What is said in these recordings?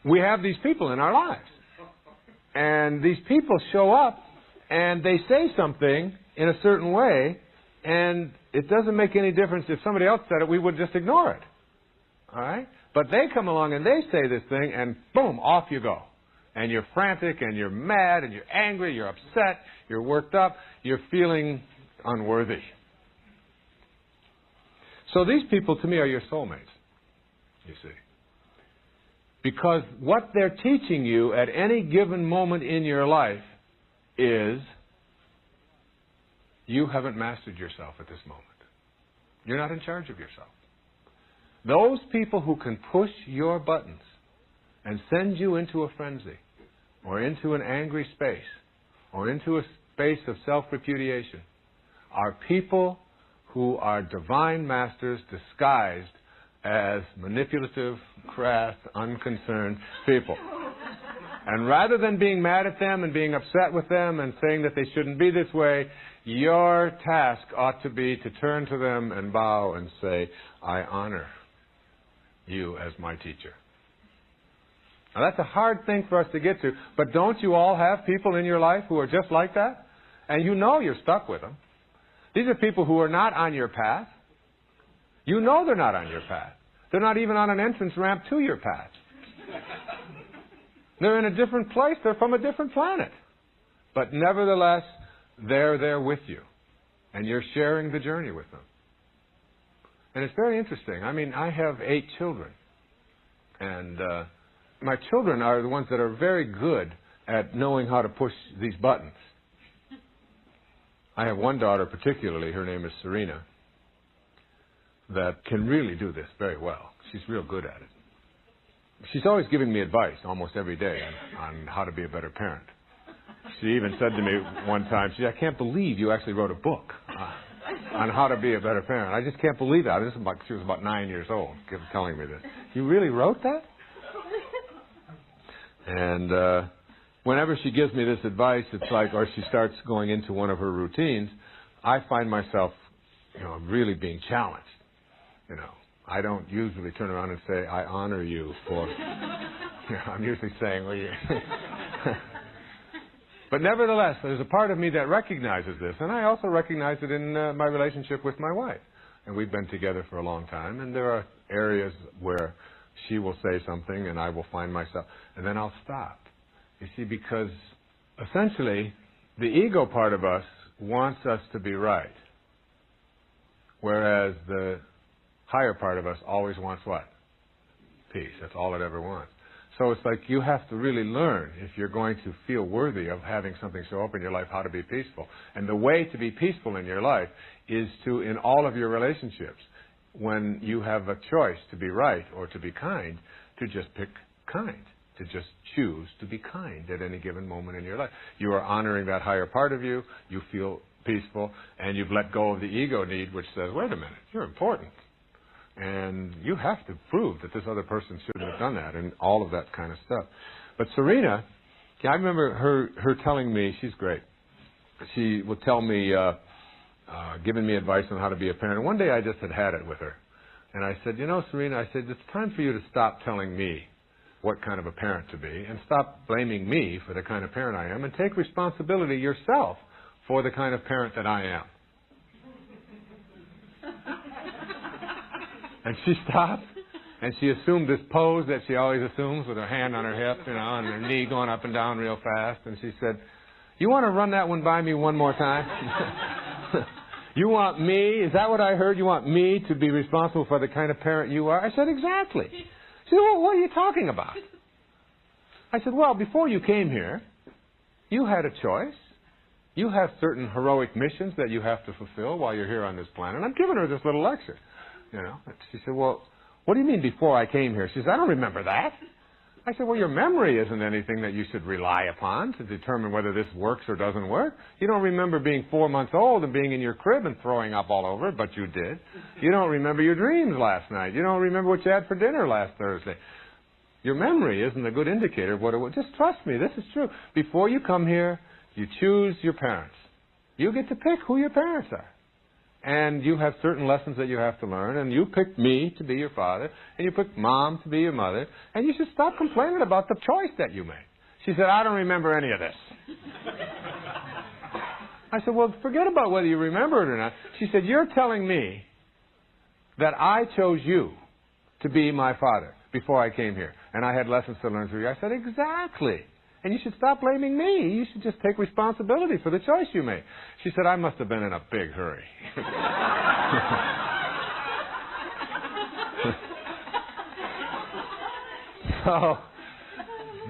we have these people in our lives. And these people show up and they say something in a certain way, and it doesn't make any difference if somebody else said it, we would just ignore it. All right? But they come along and they say this thing, and boom, off you go. And you're frantic, and you're mad, and you're angry, you're upset, you're worked up, you're feeling unworthy. So these people, to me, are your soulmates, you see. Because what they're teaching you at any given moment in your life is you haven't mastered yourself at this moment. You're not in charge of yourself. Those people who can push your buttons and send you into a frenzy or into an angry space or into a space of self-repudiation are people who are divine masters disguised as manipulative, crass, unconcerned people. And rather than being mad at them and being upset with them and saying that they shouldn't be this way, your task ought to be to turn to them and bow and say, I honor you as my teacher. Now that's a hard thing for us to get to, but don't you all have people in your life who are just like that? And you know you're stuck with them. These are people who are not on your path. You know they're not on your path. They're not even on an entrance ramp to your path. They're in a different place. They're from a different planet. But nevertheless, they're there with you. And you're sharing the journey with them. And it's very interesting. I mean, I have 8 children. And my children are the ones that are very good at knowing how to push these buttons. I have one daughter particularly, her name is Serena, that can really do this very well. She's real good at it. She's always giving me advice almost every day on how to be a better parent. She even said to me one time, she said, I can't believe you actually wrote a book on how to be a better parent. I just can't believe that. She was about 9 years old telling me this. You really wrote that? And whenever she gives me this advice, it's like, or she starts going into one of her routines, I find myself, really being challenged. I don't usually turn around and say, I honor you for, I'm usually saying, well, you. But nevertheless, there's a part of me that recognizes this, and I also recognize it in my relationship with my wife. And we've been together for a long time, and there are areas where she will say something, and I will find myself, and then I'll stop. You see, because essentially, the ego part of us wants us to be right, whereas the higher part of us always wants what? Peace. That's all it ever wants. So it's like you have to really learn, if you're going to feel worthy of having something show up in your life, how to be peaceful. And the way to be peaceful in your life is to, in all of your relationships, when you have a choice to be right or to be kind, to just pick kind, to just choose to be kind at any given moment in your life. You are honoring that higher part of you, you feel peaceful, and you've let go of the ego need, which says, wait a minute, you're important. And you have to prove that this other person shouldn't have done that, and all of that kind of stuff. But Serena, I remember her telling me, she's great. She would tell me, giving me advice on how to be a parent. And one day I just had it with her. And I said, Serena, I said, it's time for you to stop telling me what kind of a parent to be, and stop blaming me for the kind of parent I am, and take responsibility yourself for the kind of parent that I am. And she stopped, and she assumed this pose that she always assumes with her hand on her hip, and her knee going up and down real fast. And she said, you want to run that one by me one more time? You want me, is that what I heard? You want me to be responsible for the kind of parent you are? I said, exactly. She said, well, what are you talking about? I said, well, before you came here, you had a choice. You have certain heroic missions that you have to fulfill while you're here on this planet. And I'm giving her this little lecture. She said, well, what do you mean before I came here? She said, I don't remember that. I said, well, your memory isn't anything that you should rely upon to determine whether this works or doesn't work. You don't remember being 4 months old and being in your crib and throwing up all over, but you did. You don't remember your dreams last night. You don't remember what you had for dinner last Thursday. Your memory isn't a good indicator of what it was. Just trust me, this is true. Before you come here, you choose your parents. You get to pick who your parents are. and you have certain lessons that you have to learn, and you picked me to be your father, and you picked Mom to be your mother, and you should stop complaining about the choice that you made. She said, I don't remember any of this. I said, well, forget about whether you remember it or not. She said, you're telling me that I chose you to be my father before I came here, and I had lessons to learn through you. I said, exactly. And you should stop blaming me. You should just take responsibility for the choice you made. She said, I must have been in a big hurry. So,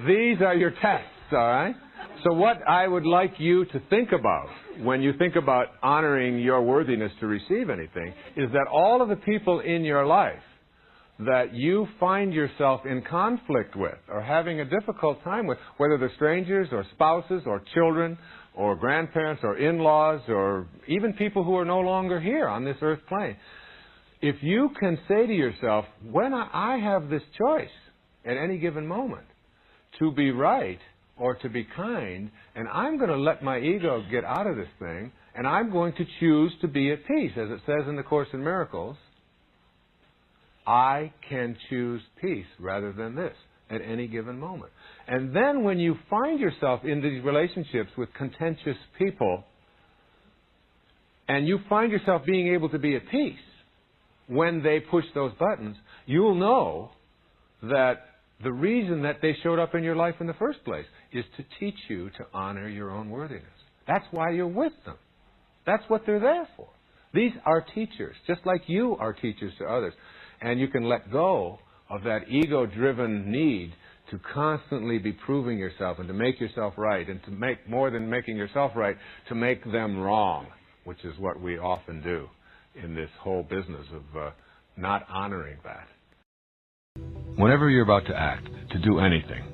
these are your tests, all right? So what I would like you to think about when you think about honoring your worthiness to receive anything is that all of the people in your life that you find yourself in conflict with or having a difficult time with, whether they're strangers or spouses or children or grandparents or in-laws or even people who are no longer here on this earth plane, if you can say to yourself, when I have this choice at any given moment to be right or to be kind, and I'm going to let my ego get out of this thing, and I'm going to choose to be at peace, as it says in the Course in Miracles, I can choose peace rather than this at any given moment. And then when you find yourself in these relationships with contentious people, and you find yourself being able to be at peace when they push those buttons, you'll know that the reason that they showed up in your life in the first place is to teach you to honor your own worthiness. That's why you're with them. That's what they're there for. These are teachers, just like you are teachers to others. And you can let go of that ego-driven need to constantly be proving yourself and to make yourself right, and to make more than making yourself right, to make them wrong, which is what we often do in this whole business of not honoring that. Whenever you're about to act, to do anything,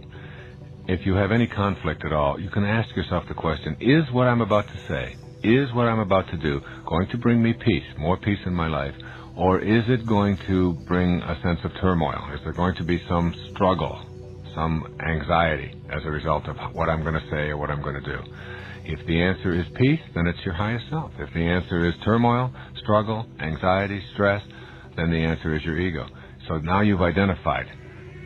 if you have any conflict at all, you can ask yourself the question, is what I'm about to say, is what I'm about to do going to bring me peace, more peace in my life, or is it going to bring a sense of turmoil? Is there going to be some struggle, some anxiety as a result of what I'm going to say or what I'm going to do? If the answer is peace, then it's your highest self. If the answer is turmoil, struggle, anxiety, stress, then the answer is your ego. So now you've identified,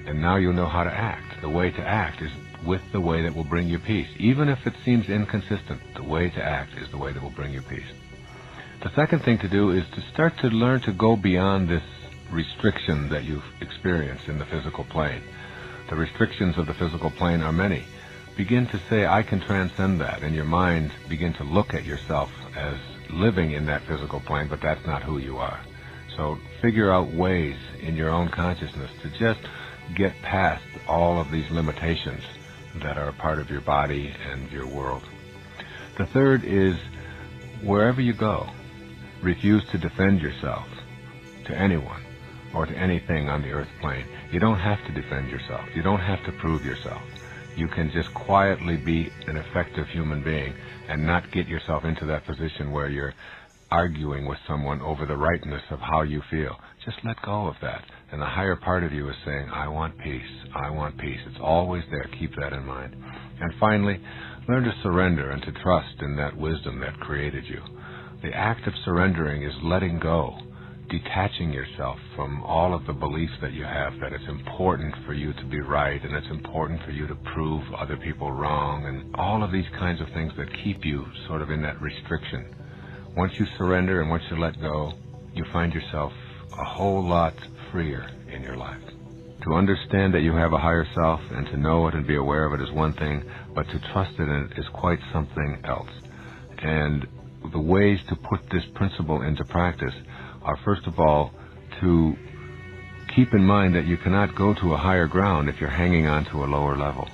and now you know how to act. The way to act is with the way that will bring you peace. Even if it seems inconsistent, the way to act is the way that will bring you peace. The second thing to do is to start to learn to go beyond this restriction that you've experienced in the physical plane. The restrictions of the physical plane are many. Begin to say, I can transcend that, and your mind begin to look at yourself as living in that physical plane, but that's not who you are. So figure out ways in your own consciousness to just get past all of these limitations that are a part of your body and your world. The third is, wherever you go, refuse to defend yourself to anyone or to anything on the earth plane. You don't have to defend yourself. You don't have to prove yourself. You can just quietly be an effective human being and not get yourself into that position where you're arguing with someone over the rightness of how you feel. Just let go of that. And the higher part of you is saying, I want peace. I want peace. It's always there. Keep that in mind. And finally, learn to surrender and to trust in that wisdom that created you. The act of surrendering is letting go, detaching yourself from all of the beliefs that you have that it's important for you to be right and it's important for you to prove other people wrong and all of these kinds of things that keep you sort of in that restriction. Once you surrender and once you let go, you find yourself a whole lot freer in your life. To understand that you have a higher self and to know it and be aware of it is one thing, but to trust in it is quite something else. And the ways to put this principle into practice are, first of all, to keep in mind that you cannot go to a higher ground if you're hanging on to a lower level.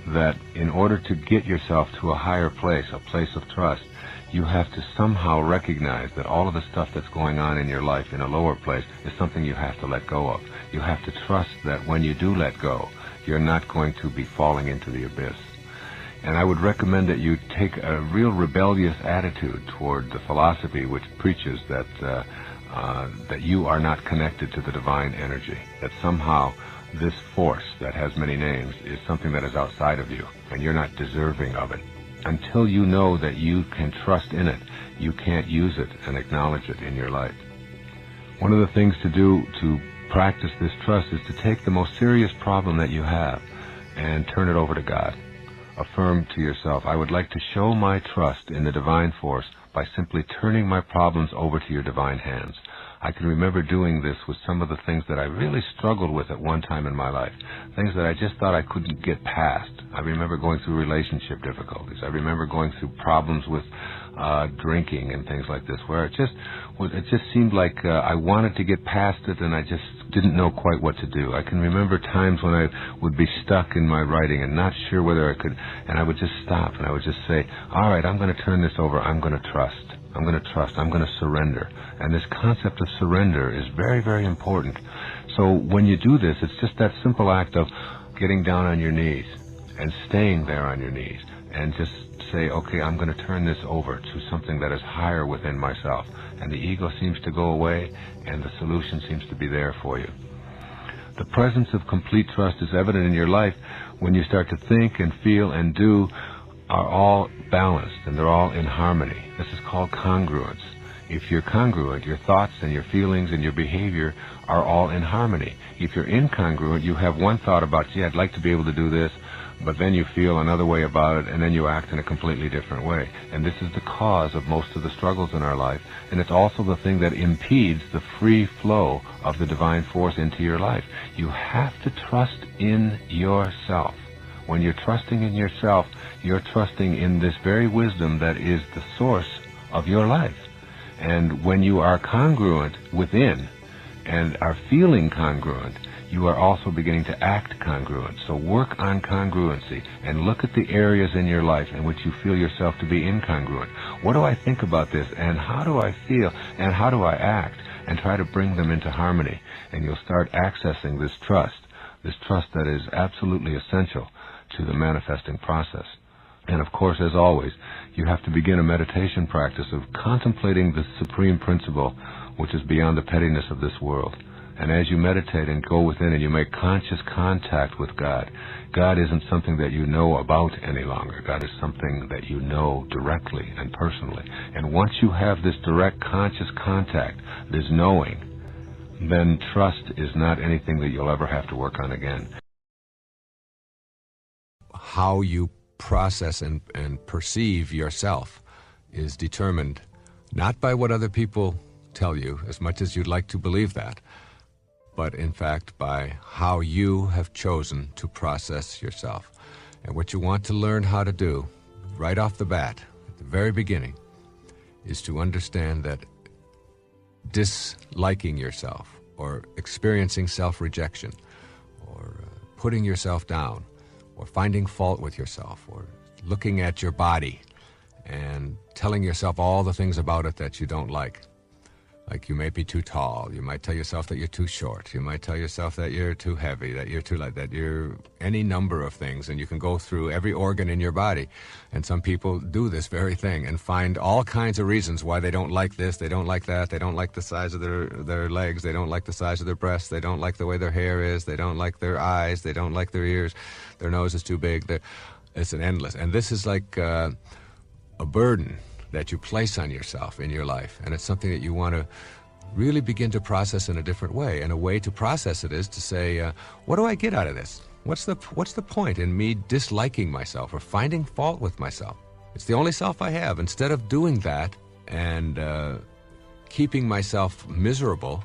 That in order to get yourself to a higher place, a place of trust, you have to somehow recognize that all of the stuff that's going on in your life in a lower place is something you have to let go of. You have to trust that when you do let go, you're not going to be falling into the abyss. And I would recommend that you take a real rebellious attitude toward the philosophy which preaches that that you are not connected to the divine energy, that somehow this force that has many names is something that is outside of you, and you're not deserving of it. until you know that you can trust in it, you can't use it and acknowledge it in your life. One of the things to do to practice this trust is to take the most serious problem that you have and turn it over to God. Affirm to yourself, I would like to show my trust in the divine force by simply turning my problems over to your divine hands. I can remember doing this with some of the things that I really struggled with at one time in my life, things that I just thought I couldn't get past. I remember going through relationship difficulties. I remember going through problems with drinking and things like this, where it just seemed like I wanted to get past it, and I just didn't know quite what to do. I can remember times when I would be stuck in my writing and not sure whether I could, and I would just stop and I would just say, all right, I'm going to turn this over. I'm going to trust. I'm going to trust. I'm going to surrender. And this concept of surrender is very, very important. So when you do this, it's just that simple act of getting down on your knees and staying there on your knees and just say, okay, I'm going to turn this over to something that is higher within myself. And the ego seems to go away, and the solution seems to be there for you. The presence of complete trust is evident in your life when you start to think and feel and do are all balanced and they're all in harmony. This is called congruence. If you're congruent, your thoughts and your feelings and your behavior are all in harmony. If you're incongruent, you have one thought about, gee, I'd like to be able to do this, but then you feel another way about it, and then you act in a completely different way. And this is the cause of most of the struggles in our life, and it's also the thing that impedes the free flow of the divine force into your life. You have to trust in yourself. When you're trusting in yourself, you're trusting in this very wisdom that is the source of your life. And when you are congruent within and are feeling congruent, you are also beginning to act congruent. So work on congruency and look at the areas in your life in which you feel yourself to be incongruent. What do I think about this, and how do I feel, and how do I act? And try to bring them into harmony. And you'll start accessing this trust that is absolutely essential to the manifesting process. And of course, as always, you have to begin a meditation practice of contemplating the supreme principle which is beyond the pettiness of this world. And as you meditate and go within and you make conscious contact with God, God isn't something that you know about any longer. God is something that you know directly and personally. And once you have this direct conscious contact, this knowing, then trust is not anything that you'll ever have to work on again. How you process and perceive yourself is determined not by what other people tell you, as much as you'd like to believe that, but in fact by how you have chosen to process yourself. And what you want to learn how to do right off the bat, at the very beginning, is to understand that disliking yourself or experiencing self-rejection or putting yourself down or finding fault with yourself or looking at your body and telling yourself all the things about it that you don't like. Like you may be too tall, you might tell yourself that you're too short, you might tell yourself that you're too heavy, that you're too light, that you're any number of things, and you can go through every organ in your body. And some people do this very thing and find all kinds of reasons why they don't like this, they don't like that, they don't like the size of their legs, they don't like the size of their breasts, they don't like the way their hair is, they don't like their eyes, they don't like their ears, their nose is too big. It's an endless. And this is like a burden that you place on yourself in your life, and it's something that you want to really begin to process in a different way. And a way to process it is to say, what do I get out of this? What's the point in me disliking myself or finding fault with myself? It's the only self I have. Instead of doing that and keeping myself miserable,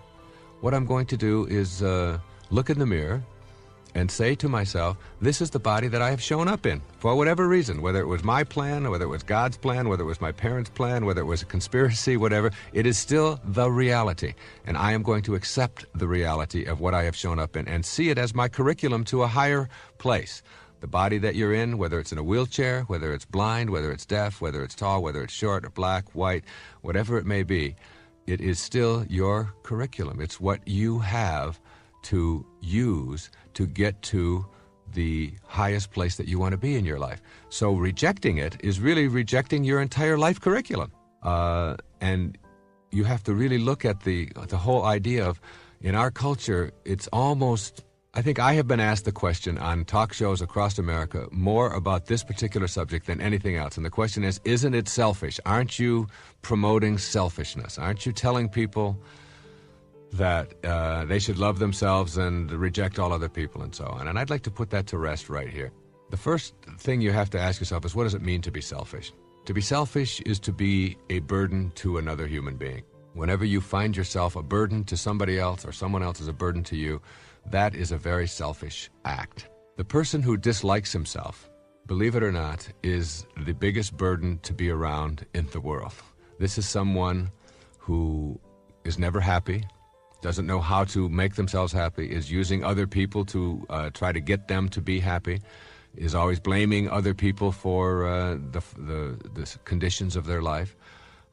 what I'm going to do is look in the mirror and say to myself, this is the body that I have shown up in, for whatever reason, whether it was my plan, or whether it was God's plan, whether it was my parents' plan, whether it was a conspiracy, whatever, it is still the reality. And I am going to accept the reality of what I have shown up in and see it as my curriculum to a higher place. The body that you're in, whether it's in a wheelchair, whether it's blind, whether it's deaf, whether it's tall, whether it's short or black, white, whatever it may be, it is still your curriculum. It's what you have to use to get to the highest place that you want to be in your life. So rejecting it is really rejecting your entire life curriculum. And you have to really look at the whole idea of, in our culture, it's almost, I think I have been asked the question on talk shows across America more about this particular subject than anything else. And the question is, isn't it selfish? Aren't you promoting selfishness? Aren't you telling people that they should love themselves and reject all other people and so on? And I'd like to put that to rest right here. The first thing you have to ask yourself is, what does it mean to be selfish? To be selfish is to be a burden to another human being. Whenever you find yourself a burden to somebody else or someone else is a burden to you, that is a very selfish act. The person who dislikes himself, believe it or not, is the biggest burden to be around in the world. This is someone who is never happy, doesn't know how to make themselves happy, is using other people to try to get them to be happy, is always blaming other people for the conditions of their life.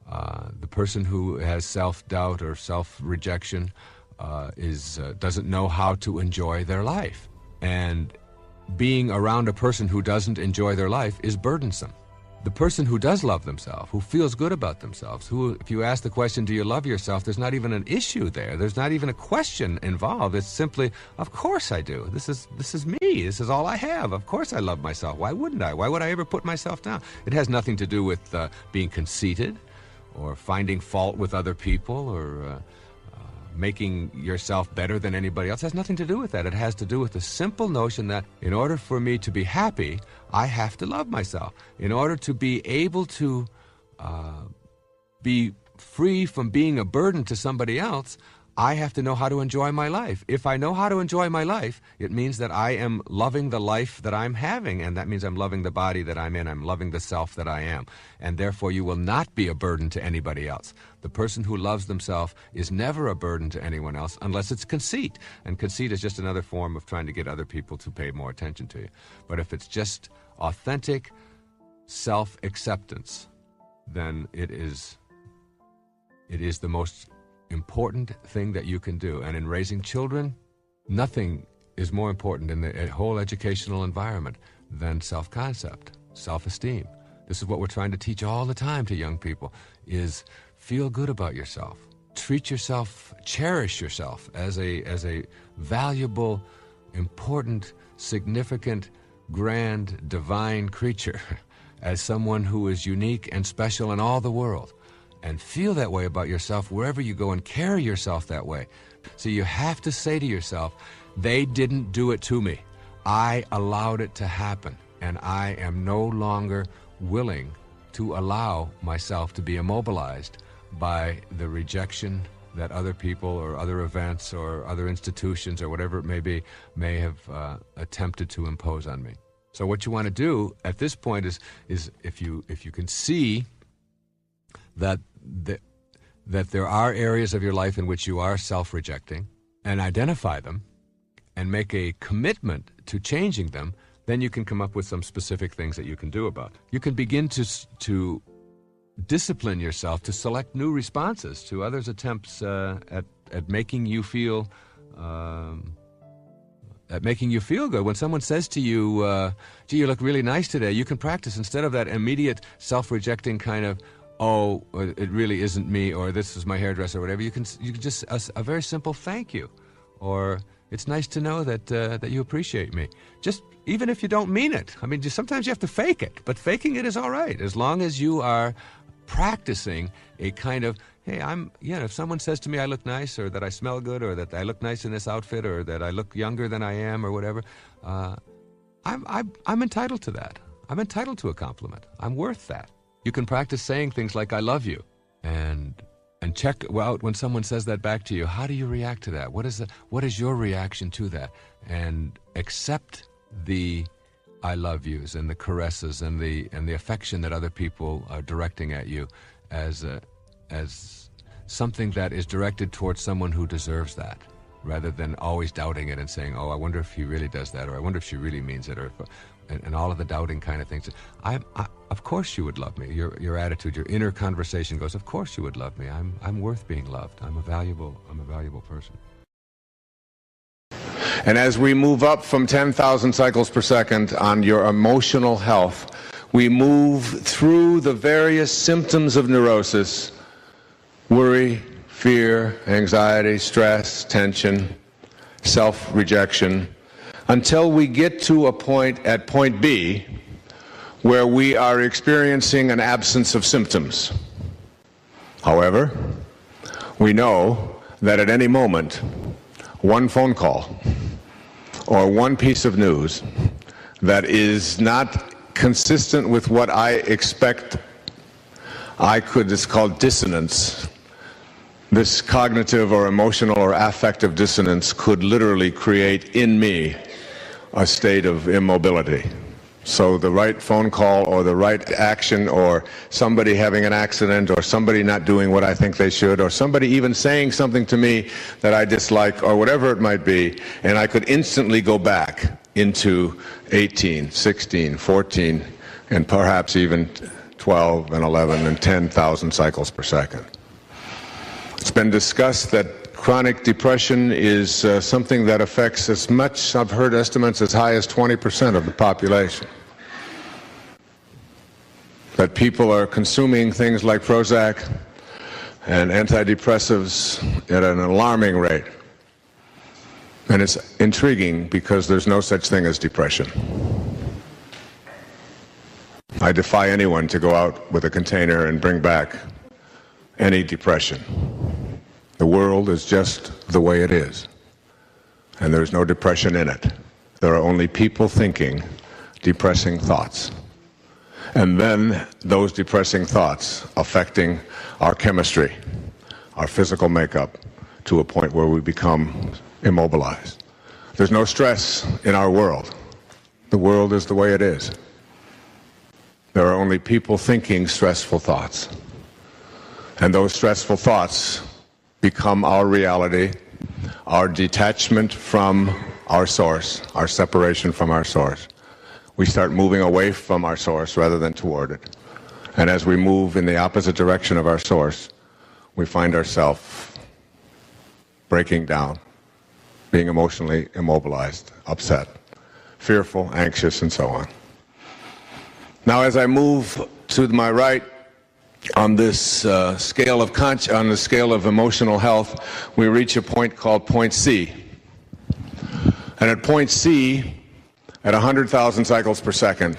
The person who has self-doubt or self-rejection doesn't know how to enjoy their life. And being around a person who doesn't enjoy their life is burdensome. The person who does love themselves, who feels good about themselves, who, if you ask the question, do you love yourself, there's not even an issue there. There's not even a question involved. It's simply, of course I do. This is me. This is all I have. Of course I love myself. Why wouldn't I? Why would I ever put myself down? It has nothing to do with being conceited or finding fault with other people or making yourself better than anybody else. It has nothing to do with that. It has to do with the simple notion that in order for me to be happy, I have to love myself. In order to be able to be free from being a burden to somebody else, I have to know how to enjoy my life. If I know how to enjoy my life, it means that I am loving the life that I'm having, and that means I'm loving the body that I'm in. I'm loving the self that I am. And therefore, you will not be a burden to anybody else. The person who loves themselves is never a burden to anyone else unless it's conceit. And conceit is just another form of trying to get other people to pay more attention to you. But if it's just authentic self-acceptance, then it is the most important thing that you can do. And in raising children, nothing is more important in the whole educational environment than self-concept, self-esteem. This is what we're trying to teach all the time to young people, is feel good about yourself. Treat yourself, cherish yourself as a valuable, important, significant, grand, divine creature, as someone who is unique and special in all the world. And feel that way about yourself wherever you go, and carry yourself that way. So you have to say to yourself, they didn't do it to me. I allowed it to happen, and I am no longer willing to allow myself to be immobilized by the rejection that other people or other events or other institutions or whatever it may be may have attempted to impose on me. So what you want to do at this point is if you can see that there are areas of your life in which you are self-rejecting, and identify them and make a commitment to changing them, then you can come up with some specific things that you can do about it. You can begin to discipline yourself to select new responses to others' attempts at making you feel good. When someone says to you, gee, you look really nice today, you can practice, instead of that immediate self-rejecting kind of, oh, it really isn't me, or this is my hairdresser, or whatever. You can just a very simple thank you, or it's nice to know that you appreciate me. Just even if you don't mean it. I mean, sometimes you have to fake it, but faking it is all right as long as you are practicing a kind of, hey, if someone says to me I look nice, or that I smell good, or that I look nice in this outfit, or that I look younger than I am, or whatever, I'm entitled to that. I'm entitled to a compliment. I'm worth that. You can practice saying things like, I love you, and check out when someone says that back to you, how do you react to that? What is your reaction to that? And accept the I love yous and the caresses and the affection that other people are directing at you as something that is directed towards someone who deserves that, rather than always doubting it and saying, oh, I wonder if he really does that, or I wonder if she really means it, or and all of the doubting kind of things. Of course you would love me. Your attitude, your inner conversation goes, of course you would love me. I'm worth being loved. I'm a valuable person. And as we move up from 10,000 cycles per second on your emotional health, we move through the various symptoms of neurosis: worry, fear, anxiety, stress, tension, self-rejection, until we get to a point at point B where we are experiencing an absence of symptoms. However, we know that at any moment, one phone call or one piece of news that is not consistent with what I expect, it's called dissonance. This cognitive or emotional or affective dissonance could literally create in me a state of immobility. So the right phone call or the right action, or somebody having an accident, or somebody not doing what I think they should, or somebody even saying something to me that I dislike, or whatever it might be, and I could instantly go back into 18, 16, 14, and perhaps even 12 and 11 and 10,000 cycles per second. It's been discussed that chronic depression is something that affects as much, I've heard estimates as high as 20% of the population. That people are consuming things like Prozac and antidepressives at an alarming rate. And it's intriguing because there's no such thing as depression. I defy anyone to go out with a container and bring back any depression. The world is just the way it is, and there's no depression in it. There are only people thinking depressing thoughts, and then those depressing thoughts affecting our chemistry, our physical makeup, to a point where we become immobilized. There's no stress in our world. The world is the way it is. There are only people thinking stressful thoughts, and those stressful thoughts become our reality, our detachment from our source, our separation from our source. We start moving away from our source rather than toward it. And as we move in the opposite direction of our source, we find ourselves breaking down, being emotionally immobilized, upset, fearful, anxious, and so on. Now, as I move to my right, on this scale of emotional health, we reach a point called point C. And at point C, at 100,000 cycles per second,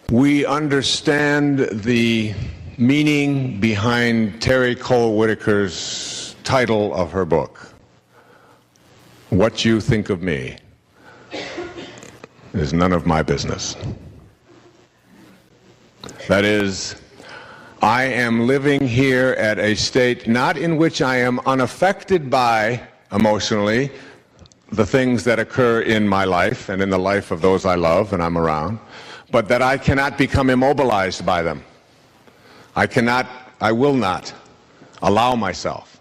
we understand the meaning behind Terry Cole Whitaker's title of her book. What you think of me is none of my business. That is, I am living here at a state not in which I am unaffected by, emotionally, the things that occur in my life and in the life of those I love and I'm around, but that I cannot become immobilized by them. I will not allow myself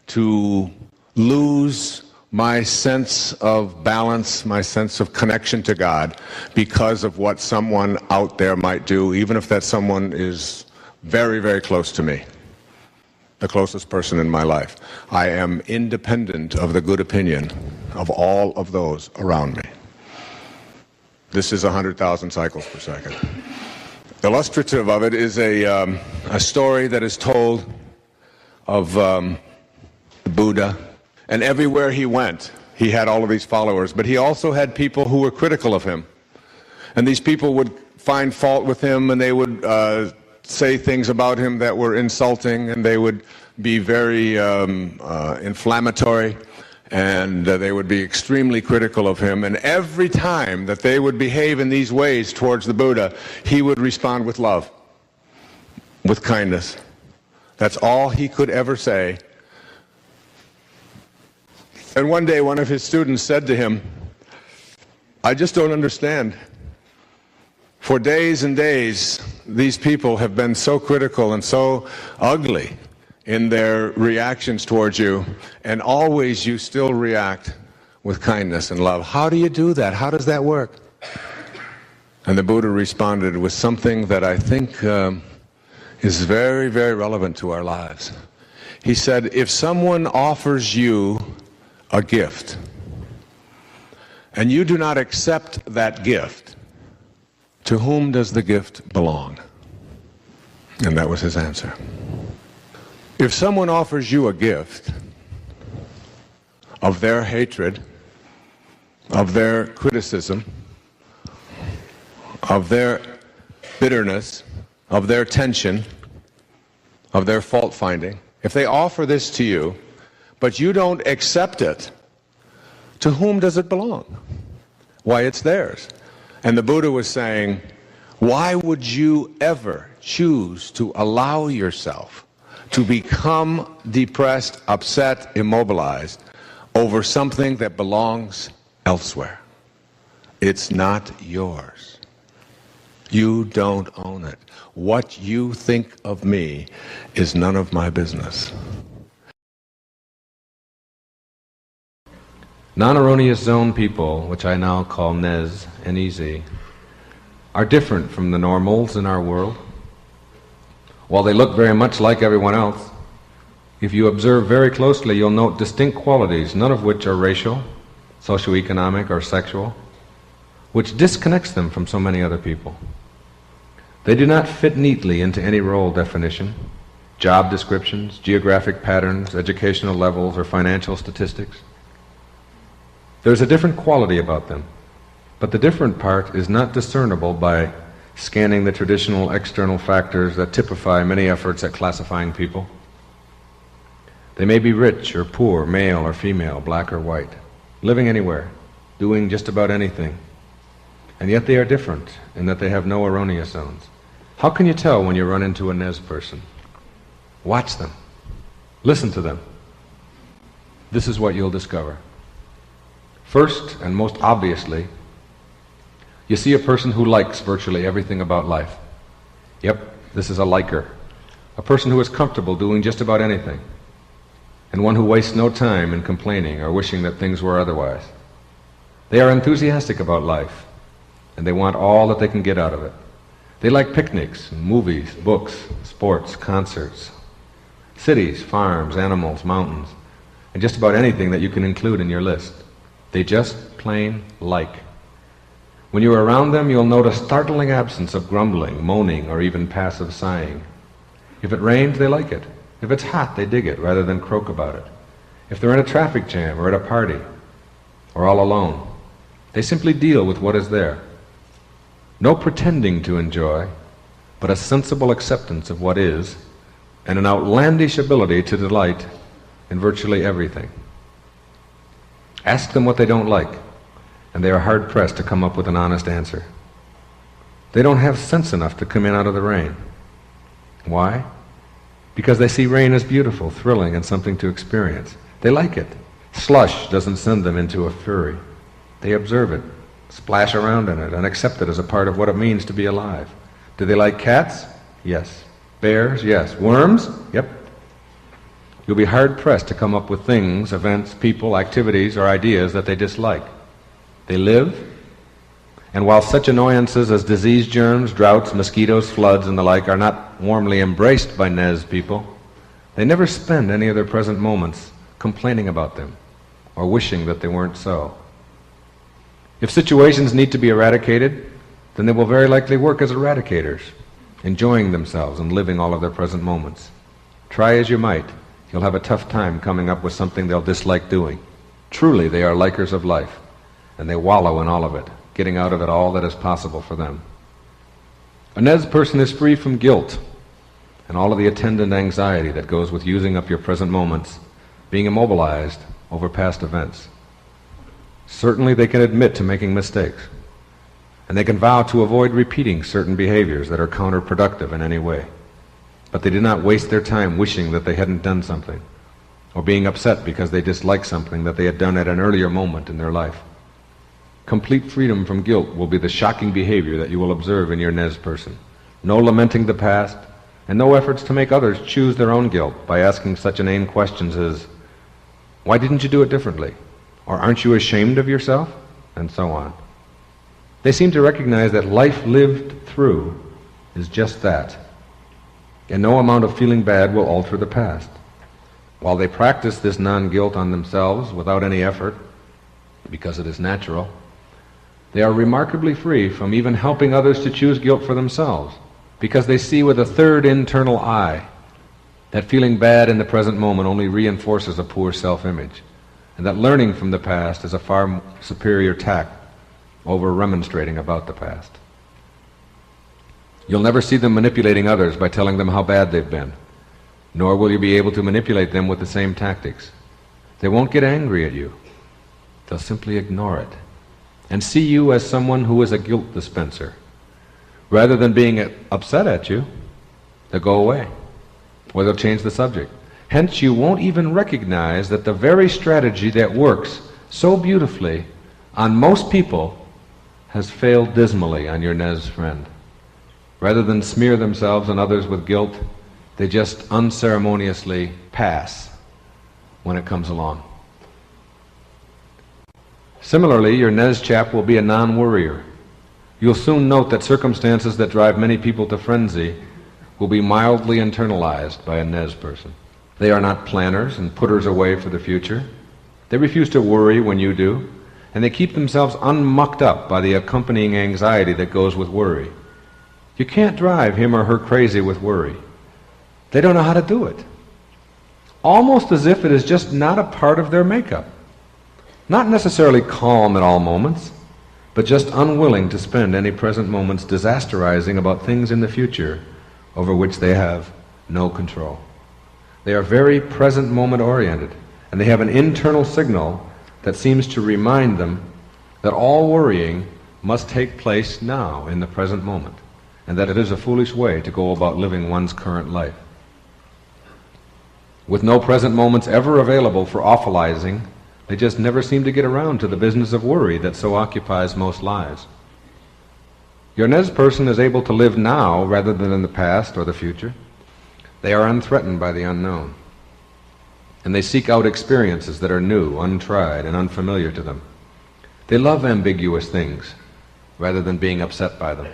to lose my sense of balance, my sense of connection to God, because of what someone out there might do, even if that someone is very, very close to me, the closest person in my life. I am independent of the good opinion of all of those around me. This is 100,000 cycles per second. Illustrative of it is a story that is told of the Buddha. And everywhere he went, he had all of these followers, but he also had people who were critical of him. And these people would find fault with him, and they would say things about him that were insulting, and they would be very inflammatory, and they would be extremely critical of him. And every time that they would behave in these ways towards the Buddha, he would respond with love, with kindness. That's all he could ever say. And one day one of his students said to him, I just don't understand. For days and days, these people have been so critical and so ugly in their reactions towards you, and always you still react with kindness and love. How do you do that? How does that work? And the Buddha responded with something that I think is very, very relevant to our lives. He said, if someone offers you a gift, and you do not accept that gift, to whom does the gift belong? And that was his answer. If someone offers you a gift of their hatred of their criticism, of their bitterness, of their tension, of their fault-finding, if they offer this to you, but you don't accept it, to whom does it belong? Why, it's theirs. And the Buddha was saying, why would you ever choose to allow yourself to become depressed, upset, immobilized over something that belongs elsewhere? It's not yours. You don't own it. What you think of me is none of my business. Non-erroneous zone people, which I now call Nez, N-E-Z, are different from the normals in our world. While they look very much like everyone else, if you observe very closely, you'll note distinct qualities, none of which are racial, socioeconomic, or sexual, which disconnects them from so many other people. They do not fit neatly into any role definition, job descriptions, geographic patterns, educational levels, or financial statistics. There's a different quality about them, but the different part is not discernible by scanning the traditional external factors that typify many efforts at classifying people. They may be rich or poor, male or female, black or white, living anywhere, doing just about anything, and yet they are different in that they have no erroneous zones. How can you tell when you run into a Nez person? Watch them. Listen to them. This is what you'll discover. First, and most obviously, you see a person who likes virtually everything about life. Yep, this is a liker. A person who is comfortable doing just about anything, and one who wastes no time in complaining or wishing that things were otherwise. They are enthusiastic about life, and they want all that they can get out of it. They like picnics, movies, books, sports, concerts, cities, farms, animals, mountains, and just about anything that you can include in your list. They just plain like. When you're around them, you'll note a startling absence of grumbling, moaning, or even passive sighing. If it rains, they like it. If it's hot, they dig it rather than croak about it. If they're in a traffic jam or at a party or all alone, they simply deal with what is there. No pretending to enjoy, but a sensible acceptance of what is, and an outlandish ability to delight in virtually everything. Ask them what they don't like, and they are hard-pressed to come up with an honest answer. They don't have sense enough to come in out of the rain. Why? Because they see rain as beautiful, thrilling, and something to experience. They like it. Slush doesn't send them into a fury. They observe it, splash around in it, and accept it as a part of what it means to be alive. Do they like cats? Yes. Bears? Yes. Worms? Yep. You'll be hard-pressed to come up with things, events, people, activities, or ideas that they dislike. They live, and while such annoyances as disease germs, droughts, mosquitoes, floods, and the like are not warmly embraced by Nez people, they never spend any of their present moments complaining about them or wishing that they weren't so. If situations need to be eradicated, then they will very likely work as eradicators, enjoying themselves and living all of their present moments. Try as you might, you'll have a tough time coming up with something they'll dislike doing. Truly, they are likers of life, and they wallow in all of it, getting out of it all that is possible for them. A Nez person is free from guilt and all of the attendant anxiety that goes with using up your present moments, being immobilized over past events. Certainly they can admit to making mistakes, and they can vow to avoid repeating certain behaviors that are counterproductive in any way. But they do not waste their time wishing that they hadn't done something, or being upset because they dislike something that they had done at an earlier moment in their life. Complete freedom from guilt will be the shocking behavior that you will observe in your Nez person. No lamenting the past, and no efforts to make others choose their own guilt by asking such inane questions as, why didn't you do it differently? Or aren't you ashamed of yourself? And so on. They seem to recognize that life lived through is just that, and no amount of feeling bad will alter the past. While they practice this non-guilt on themselves without any effort, because it is natural, they are remarkably free from even helping others to choose guilt for themselves, because they see with a third internal eye that feeling bad in the present moment only reinforces a poor self-image. and that learning from the past is a far superior tact over remonstrating about the past. You'll never see them manipulating others by telling them how bad they've been, nor will you be able to manipulate them with the same tactics. They won't get angry at you. They'll simply ignore it and see you as someone who is a guilt dispenser. Rather than being upset at you, they'll go away, or they'll change the subject. Hence, you won't even recognize that the very strategy that works so beautifully on most people has failed dismally on your Nez friend. Rather than smear themselves and others with guilt, they just unceremoniously pass when it comes along. Similarly, your Nez chap will be a non-worrier. You'll soon note that circumstances that drive many people to frenzy will be mildly internalized by a Nez person. They are not planners and putters away for the future. They refuse to worry when you do, and they keep themselves unmucked up by the accompanying anxiety that goes with worry. You can't drive him or her crazy with worry. They don't know how to do it. Almost as if it is just not a part of their makeup. Not necessarily calm at all moments, but just unwilling to spend any present moments disasterizing about things in the future over which they have no control. They are very present moment oriented, and they have an internal signal that seems to remind them that all worrying must take place now in the present moment, and that it is a foolish way to go about living one's current life. With no present moments ever available for awfulizing, they just never seem to get around to the business of worry that so occupies most lives. Your Nez person is able to live now rather than in the past or the future. They are unthreatened by the unknown, and they seek out experiences that are new, untried, and unfamiliar to them. They love ambiguous things rather than being upset by them.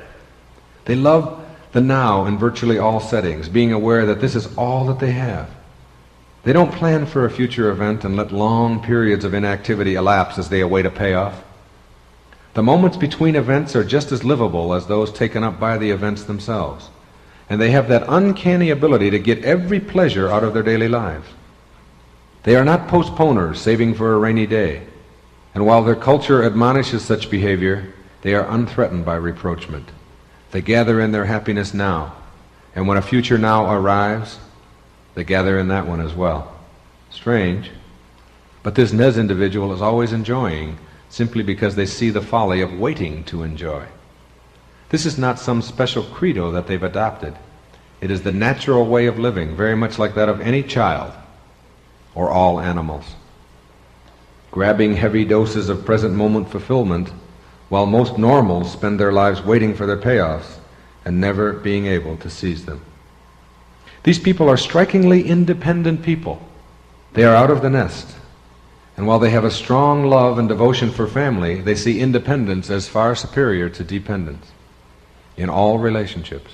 They love the now in virtually all settings, being aware that this is all that they have. They don't plan for a future event and let long periods of inactivity elapse as they await a payoff. The moments between events are just as livable as those taken up by the events themselves, and they have that uncanny ability to get every pleasure out of their daily lives. They are not postponers saving for a rainy day, and while their culture admonishes such behavior, they are unthreatened by reproachment. They gather in their happiness now, and when a future now arrives, they gather in that one as well. Strange, but this Nez individual is always enjoying simply because they see the folly of waiting to enjoy. This is not some special credo that they've adopted. It is the natural way of living, very much like that of any child or all animals. Grabbing heavy doses of present moment fulfillment while most normals spend their lives waiting for their payoffs and never being able to seize them. These people are strikingly independent people. They are out of the nest. And while they have a strong love and devotion for family, they see independence as far superior to dependence in all relationships.